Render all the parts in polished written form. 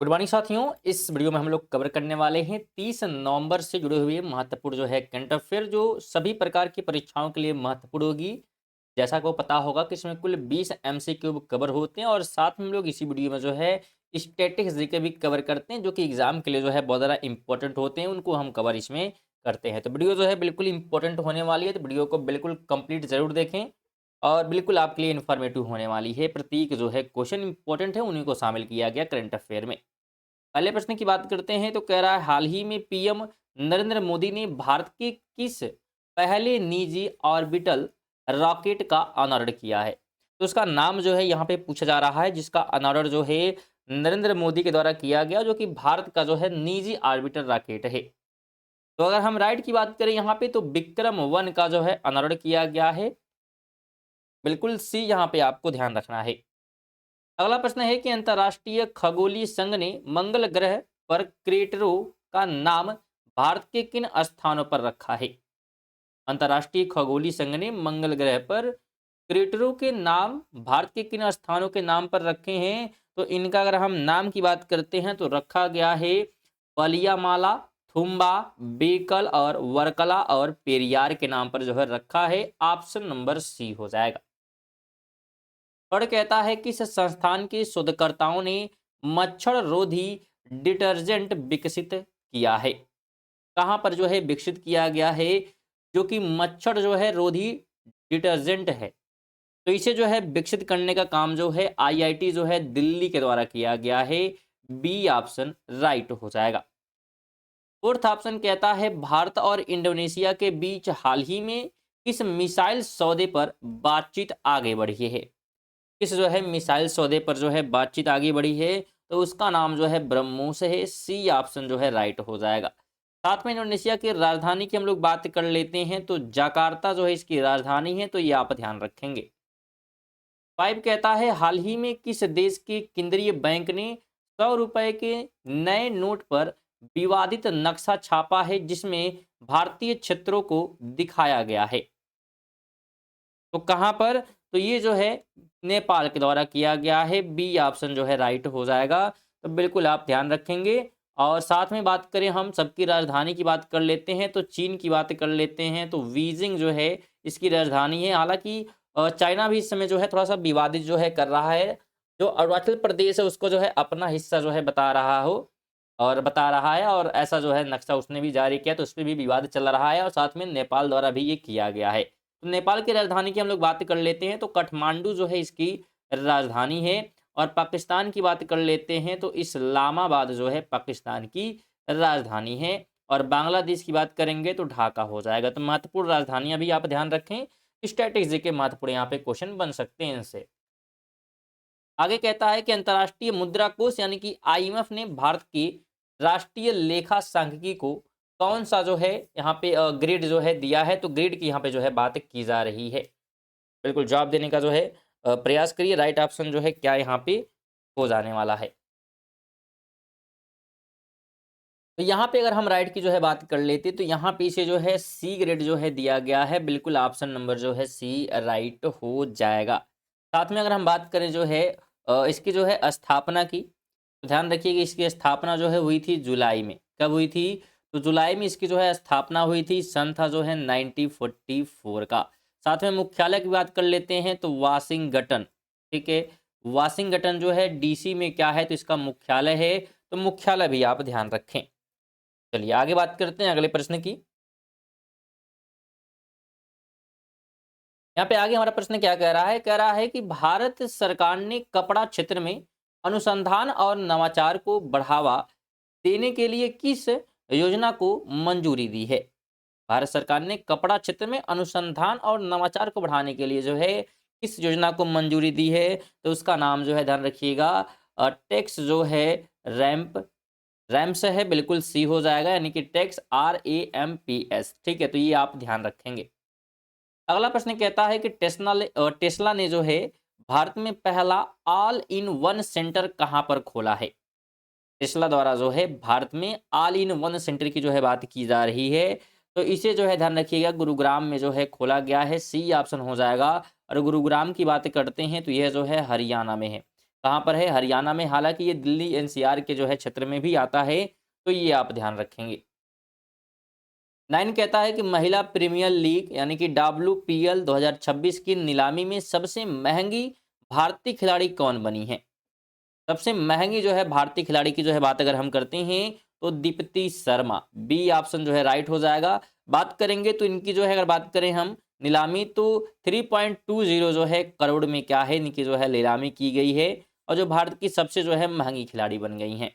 Good morning साथियों। इस video में हम लोग कवर करने वाले हैं 30 नवंबर से जुड़े हुए महत्वपूर्ण जो है करंट अफेयर जो सभी प्रकार की परीक्षाओं के लिए महत्वपूर्ण होगी। जैसा को पता होगा कि इसमें कुल 20 एमसीक्यू कवर होते हैं और साथ में हम लोग इसी वीडियो में जो है स्टैटिक्स जीके भी कवर करते हैं जो कि एग्जाम के लिए जो है बहुत ज़्यादा इंपॉर्टेंट होते हैं, उनको हम कवर इसमें करते हैं। तो वीडियो जो है बिल्कुल इंपॉर्टेंट होने वाली है, तो वीडियो को बिल्कुल कंप्लीट जरूर देखें और बिल्कुल आपके लिए इन्फॉर्मेटिव होने वाली है। प्रत्येक जो है क्वेश्चन इंपॉर्टेंट है, उन्हीं को शामिल किया गया करंट अफेयर में। पहले प्रश्न की बात करते हैं तो कह रहा है हाल ही में पीएम नरेंद्र मोदी ने भारत के किस पहले निजी ऑर्बिटल रॉकेट का अनावरण किया है। तो उसका नाम जो है यहाँ पे पूछा जा रहा है, जिसका अनावरण जो है नरेंद्र मोदी के द्वारा किया गया, जो कि भारत का जो है निजी ऑर्बिटर रॉकेट है। तो अगर हम राइट की बात करें यहाँ पे तो विक्रम 1 का जो है अनावरण किया गया है। बिल्कुल सी यहाँ पे आपको ध्यान रखना है। अगला प्रश्न है कि अंतर्राष्ट्रीय खगोलीय संघ ने मंगल ग्रह पर क्रेटरों का नाम भारत के किन स्थानों पर रखा है। अंतर्राष्ट्रीय खगोलीय संघ ने मंगल ग्रह पर क्रेटरों के नाम भारत के किन स्थानों के नाम पर रखे हैं। तो इनका अगर हम नाम की बात करते हैं तो रखा गया है पलियामाला, थुम्बा, बेकल और वर्कला और पेरियार के नाम पर जो है रखा है। ऑप्शन नंबर सी हो जाएगा। और कहता है कि इस संस्थान के शोधकर्ताओं ने मच्छर रोधी डिटर्जेंट विकसित किया है। कहाँ पर जो है विकसित किया गया है, जो कि मच्छर जो है रोधी डिटर्जेंट है। तो इसे जो है विकसित करने का काम जो है आईआईटी जो है दिल्ली के द्वारा किया गया है। बी ऑप्शन राइट हो जाएगा। फोर्थ ऑप्शन कहता है भारत और इंडोनेशिया के बीच हाल ही में किस मिसाइल सौदे पर बातचीत आगे बढ़ी है। किस जो है मिसाइल सौदे पर जो है बातचीत आगे बढ़ी है, तो उसका नाम जो है ब्रह्मोस है। सी ऑप्शन जो है राइट हो जाएगा। साथ में इंडोनेशिया की राजधानी की हम लोग बात कर लेते हैं तो जकार्ता जो है इसकी राजधानी है, तो ये आप ध्यान रखेंगे। 5 कहता है हाल ही में किस देश के केंद्रीय बैंक ने 100 रुपए के नए नोट पर विवादित नक्शा छापा है, जिसमें भारतीय क्षेत्रों को दिखाया गया है। तो कहाँ पर, तो ये जो है नेपाल के द्वारा किया गया है। बी ऑप्शन जो है राइट हो जाएगा। तो बिल्कुल आप ध्यान रखेंगे। और साथ में बात करें हम सबकी राजधानी की बात कर लेते हैं तो चीन की बात कर लेते हैं तो बीजिंग जो है इसकी राजधानी है। हालांकि चाइना भी इस समय जो है थोड़ा सा विवादित जो है कर रहा है। जो अरुणाचल प्रदेश है उसको जो है अपना हिस्सा जो है बता रहा है और ऐसा जो है नक्शा उसने भी जारी किया, तो उस पर भी विवाद चल रहा है और साथ में नेपाल द्वारा भी ये किया गया है। तो नेपाल की राजधानी की हम लोग बात कर लेते हैं तो काठमांडू जो है इसकी राजधानी है। और पाकिस्तान की बात कर लेते हैं तो इस्लामाबाद जो है पाकिस्तान की राजधानी है। और बांग्लादेश की बात करेंगे तो ढाका हो जाएगा। तो महत्वपूर्ण राजधानियां भी आप ध्यान रखें। स्ट्रेटेजी के महत्वपूर्ण यहाँ पे क्वेश्चन बन सकते हैं इनसे। आगे कहता है कि अंतर्राष्ट्रीय मुद्रा कोष यानी कि आईएमएफ ने भारत की राष्ट्रीय लेखा सांख्यिकी को कौन सा जो है यहाँ पे ग्रेड जो है दिया है। तो ग्रेड की यहाँ पे जो है बात की जा रही है। बिल्कुल जवाब देने का जो है प्रयास करिए। राइट ऑप्शन जो है क्या यहाँ पे हो जाने वाला है। तो यहाँ पे अगर हम राइट की जो है बात कर लेते तो यहाँ पे इसे जो है सी ग्रेड जो है दिया गया है। बिल्कुल ऑप्शन नंबर जो है सी राइट हो जाएगा। साथ में अगर हम बात करें जो है इसकी जो है स्थापना की, तो ध्यान रखिए कि इसकी स्थापना जो है हुई थी जुलाई में। कब हुई थी, तो जुलाई में इसकी जो है स्थापना हुई थी। सन था जो है 1944 का। साथ में मुख्यालय की बात कर लेते हैं तो वाशिंगटन, ठीक है। वाशिंगटन जो है डीसी में क्या है, तो इसका मुख्यालय है। तो मुख्यालय भी आप ध्यान रखें। चलिए आगे बात करते हैं अगले प्रश्न की। यहाँ पे आगे हमारा प्रश्न क्या कह रहा है कि भारत सरकार ने कपड़ा क्षेत्र में अनुसंधान और नवाचार को बढ़ावा देने के लिए किस योजना को मंजूरी दी है। भारत सरकार ने कपड़ा क्षेत्र में अनुसंधान और नवाचार को बढ़ाने के लिए जो है किस योजना को मंजूरी दी है। तो उसका नाम जो है ध्यान रखिएगा टेक्स जो है रैम्प रैम्स है। बिल्कुल सी हो जाएगा, यानी कि टेक्स RAMPS, ठीक है। तो ये आप ध्यान रखेंगे। अगला प्रश्न कहता है कि टेस्ला ने जो है भारत में पहला ऑल इन वन सेंटर कहां पर खोला है। टेस्ला द्वारा जो है भारत में ऑल इन वन सेंटर की जो है बात की जा रही है। तो इसे जो है ध्यान रखिएगा गुरुग्राम में जो है खोला गया है। सी ऑप्शन हो जाएगा। और गुरुग्राम की बात करते हैं तो यह जो है हरियाणा में है। कहाँ पर है? हरियाणा में। हालाँकि ये दिल्ली एनसीआर के जो है क्षेत्र में भी आता है, तो ये आप ध्यान रखेंगे। 9 कहता है कि महिला प्रीमियर लीग यानी कि WPL 2026 की नीलामी में सबसे महँगी भारतीय खिलाड़ी कौन बनी है? सबसे महँगी जो है भारतीय खिलाड़ी की जो है बात अगर हम करते हैं, तो दीप्ति शर्मा, बी ऑप्शन जो है राइट हो जाएगा। बात करेंगे तो इनकी जो है अगर बात करें हम नीलामी, तो 3.20 जो है करोड़ में क्या है, इनकी जो है नीलामी की गई है और जो भारत की सबसे जो है महँगी खिलाड़ी बन गई हैं।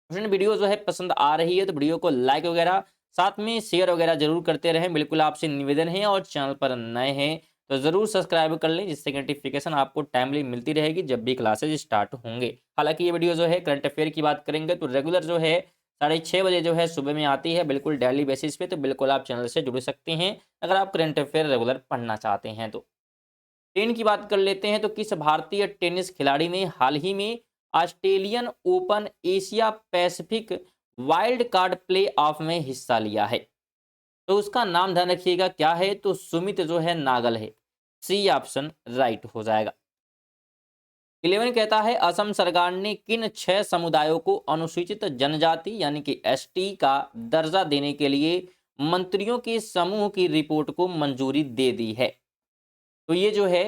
फ्रेंड वीडियो जो है पसंद आ रही है तो वीडियो को लाइक वगैरह, साथ में शेयर वगैरह ज़रूर करते रहें। बिल्कुल आपसे निवेदन है, और चैनल पर नए हैं तो ज़रूर सब्सक्राइब कर लें, जिससे नोटिफिकेशन आपको टाइमली मिलती रहेगी जब भी क्लासेज स्टार्ट होंगे। हालांकि ये वीडियो जो है करंट अफेयर की बात करेंगे तो रेगुलर जो है 6:30 बजे जो है सुबह में आती है, बिल्कुल डेली बेसिस पे। तो बिल्कुल आप चैनल से जुड़ सकते हैं अगर आप करंट अफेयर रेगुलर पढ़ना चाहते हैं तो। 10 की बात कर लेते हैं, तो किस भारतीय टेनिस खिलाड़ी ने हाल ही में Australian open Asia Pacific wild card play of में हिस्सा लिया है? तो उसका नाम ध्यान रखिएगा क्या है, तो सुमित जो है नागल है। सी ऑप्शन राइट हो जाएगा। 11 कहता है असम सरकार ने किन 6 समुदायों को अनुसूचित जनजाति यानी कि एसटी का दर्जा देने के लिए मंत्रियों के समूह की रिपोर्ट को मंजूरी दे दी है? तो ये जो है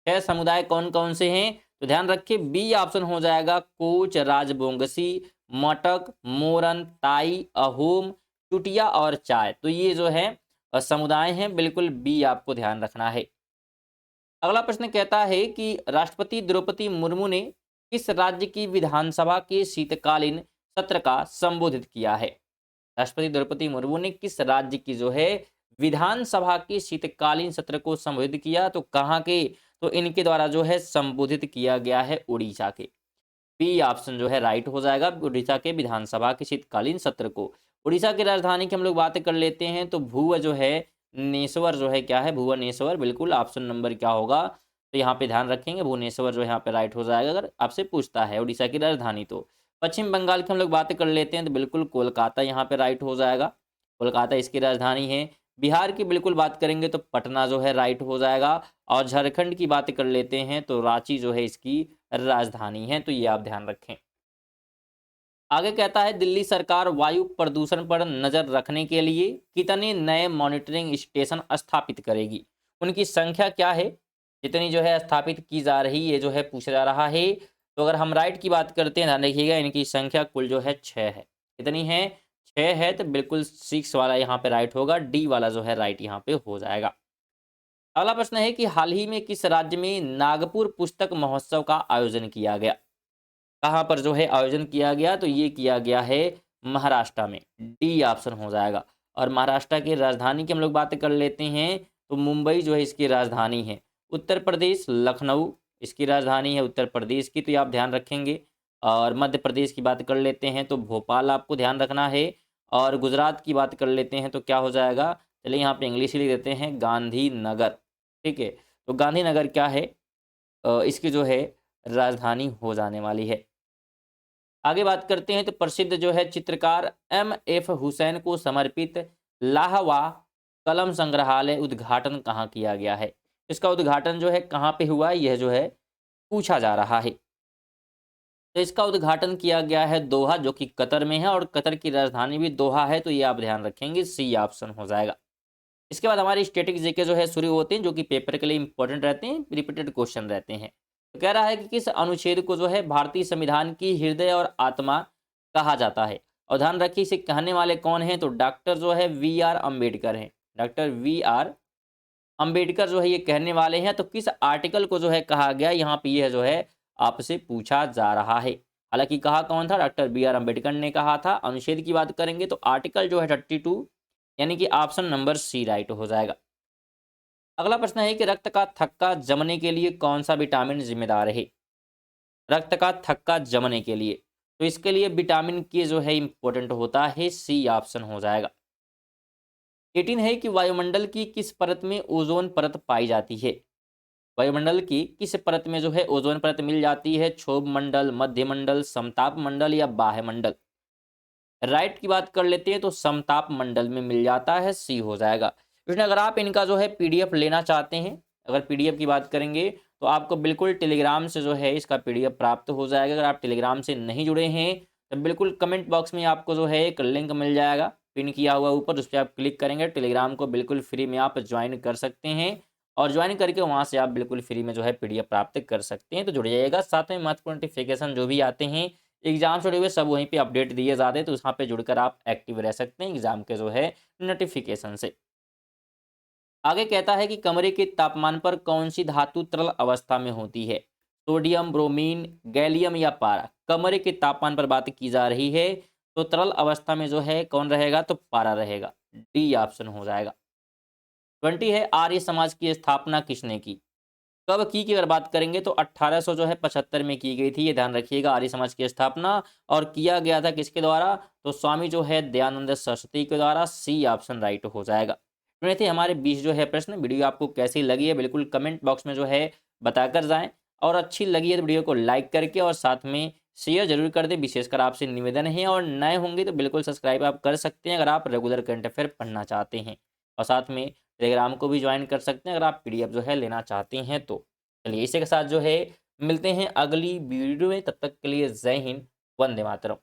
6 समुदाय कौन कौन से हैं, तो ध्यान रखिए बी ऑप्शन हो जाएगा कोच, राजबोंगसी, मटक, मोरन, ताई, अहोम, चुटिया और चाय। तो ये जो है समुदाय हैं, बिल्कुल बी आपको ध्यान रखना है। अगला प्रश्न कहता है कि राष्ट्रपति द्रौपदी मुर्मू ने किस राज्य की विधानसभा के शीतकालीन सत्र का संबोधित किया है? राष्ट्रपति द्रौपदी मुर्मू ने किस राज्य की जो है विधानसभा के शीतकालीन सत्र को संबोधित किया? तो कहाँ के? तो इनके द्वारा जो है संबोधित किया गया है उड़ीसा के। बी ऑप्शन जो है राइट हो जाएगा, उड़ीसा के विधानसभा के शीतकालीन सत्र को। उड़ीसा की राजधानी की हम लोग बात कर लेते हैं, तो भुव जो है नेश्वर जो है क्या है, भुवनेश्वर। बिल्कुल ऑप्शन नंबर क्या होगा, तो यहाँ पे ध्यान रखेंगे भुवनेश्वर जो है यहाँ पे राइट हो जाएगा अगर आपसे पूछता है उड़ीसा की राजधानी तो। पश्चिम बंगाल की हम लोग बात कर लेते हैं, तो बिल्कुल कोलकाता यहाँ पे राइट हो जाएगा, कोलकाता इसकी राजधानी है। बिहार की बिल्कुल बात करेंगे तो पटना जो है राइट हो जाएगा, और झारखंड की बात कर लेते हैं तो रांची जो है इसकी राजधानी है, तो ये आप ध्यान रखें। आगे कहता है दिल्ली सरकार वायु प्रदूषण पर नजर रखने के लिए कितने नए मॉनिटरिंग स्टेशन स्थापित करेगी? उनकी संख्या क्या है, कितनी जो है स्थापित की जा रही, ये जो है पूछा जा रहा है। तो अगर हम राइट की बात करते हैं, ध्यान रखिएगा इनकी संख्या कुल जो है 6 है। कितनी है? 6 है, तो बिल्कुल 6 वाला यहाँ पे राइट होगा, डी वाला जो है राइट यहाँ पे हो जाएगा। अगला प्रश्न है कि हाल ही में किस राज्य में नागपुर पुस्तक महोत्सव का आयोजन किया गया? कहाँ पर जो है आयोजन किया गया? तो ये किया गया है महाराष्ट्र में, डी ऑप्शन हो जाएगा। और महाराष्ट्र की राजधानी की हम लोग बात कर लेते हैं, तो मुंबई जो है इसकी राजधानी है। उत्तर प्रदेश लखनऊ इसकी राजधानी है उत्तर प्रदेश की, तो ये आप ध्यान रखेंगे। और मध्य प्रदेश की बात कर लेते हैं तो भोपाल आपको ध्यान रखना है। और गुजरात की बात कर लेते हैं तो क्या हो जाएगा, चलिए यहाँ पे इंग्लिश लिख देते हैं, गांधीनगर। ठीक है, तो गांधीनगर क्या है, इसकी जो है राजधानी हो जाने वाली है। आगे बात करते हैं, तो प्रसिद्ध जो है चित्रकार M.F. हुसैन को समर्पित लाहवा कलम संग्रहालय उद्घाटन कहाँ किया गया है? इसका उद्घाटन जो है कहाँ पे हुआ है, यह जो है पूछा जा रहा है। तो इसका उद्घाटन किया गया है दोहा, जो कि कतर में है, और कतर की राजधानी भी दोहा है, तो ये आप ध्यान रखेंगे, सी ऑप्शन हो जाएगा। इसके बाद हमारी स्टैटिक जीके जो है शुरू होते हैं, जो कि पेपर के लिए इंपॉर्टेंट रहते हैं, रिपीटेड क्वेश्चन रहते हैं। तो कह रहा है कि किस अनुच्छेद को जो है भारतीय संविधान की हृदय और आत्मा कहा जाता है? और ध्यान रखिए इसे कहने वाले कौन हैं, तो डॉक्टर जो है V.R. अम्बेडकर हैं। Doctor V.R. अम्बेडकर जो है ये कहने वाले हैं। तो किस आर्टिकल को जो है कहा गया, यहाँ पे यह जो है आपसे पूछा जा रहा है। हालांकि कहा कौन था, डॉक्टर B.R. अम्बेडकर ने कहा था। अनुच्छेद की बात करेंगे तो आर्टिकल जो है 32, यानी कि ऑप्शन नंबर सी राइट हो जाएगा। अगला प्रश्न है कि रक्त का थक्का जमने के लिए कौन सा विटामिन जिम्मेदार है? रक्त का थक्का जमने के लिए, तो इसके लिए विटामिन के जो है इंपॉर्टेंट होता है, सी ऑप्शन हो जाएगा। 18 है कि वायुमंडल की किस परत में ओजोन परत पाई जाती है? वायुमंडल की किस परत में जो है ओजोन परत मिल जाती है? क्षोभ मंडल, मध्य मंडल, समताप मंडल या बाह्य मंडल? राइट की बात कर लेते हैं तो समताप मंडल में मिल जाता है, सी हो जाएगा। इसमें अगर आप इनका जो है पीडीएफ लेना चाहते हैं, अगर पीडीएफ की बात करेंगे तो आपको बिल्कुल टेलीग्राम से जो है इसका पीडीएफ प्राप्त हो जाएगा। अगर आप टेलीग्राम से नहीं जुड़े हैं तो बिल्कुल कमेंट बॉक्स में आपको जो है एक लिंक मिल जाएगा पिन किया हुआ ऊपर, उस पर आप क्लिक करेंगे, टेलीग्राम को बिल्कुल फ्री में आप ज्वाइन कर सकते हैं और ज्वाइन करके वहाँ से आप बिल्कुल फ्री में जो है पीडीएफ प्राप्त कर सकते हैं। तो जुड़ जाइएगा। साथ में महत्वपूर्ण नोटिफिकेशन जो भी आते हैं एग्जाम से जुड़े हुए सब वहीं पे अपडेट दिए जाते हैं, तो वहाँ पे जुड़कर आप एक्टिव रह सकते हैं एग्जाम के जो है नोटिफिकेशन से। आगे कहता है कि कमरे के तापमान पर कौन सी धातु तरल अवस्था में होती है? सोडियम, ब्रोमीन, गैलियम या पारा? कमरे के तापमान पर बात की जा रही है, तो तरल अवस्था में जो है कौन रहेगा? तो पारा रहेगा। डी ऑप्शन हो जाएगा। 20 है, आर्य समाज की स्थापना किसने की? कब की अगर बात करेंगे तो 1800 जो है 75 में की गई थी, ये ध्यान रखिएगा। आर्य समाज की स्थापना और किया गया था किसके द्वारा? तो स्वामी जो है दयानंद सरस्वती के द्वारा। सी ऑप्शन राइट हो जाएगा। तो ये थे हमारे 20 जो है प्रश्न। वीडियो आपको कैसी लगी है बिल्कुल कमेंट बॉक्स में जो है बताकर जाएं, और अच्छी लगी है तो वीडियो को लाइक करके और साथ में शेयर जरूर कर दें। विशेषकर आपसे निवेदन है, और नए होंगे तो बिल्कुल सब्सक्राइब आप कर सकते हैं अगर आप रेगुलर करंट अफेयर पढ़ना चाहते हैं, और साथ में टेलीग्राम को भी ज्वाइन कर सकते हैं अगर आप पीडीएफ जो है लेना चाहते हैं तो। चलिए इसी के साथ जो है मिलते हैं अगली वीडियो में, तब तक के लिए जय हिंद, वंदे मातरम।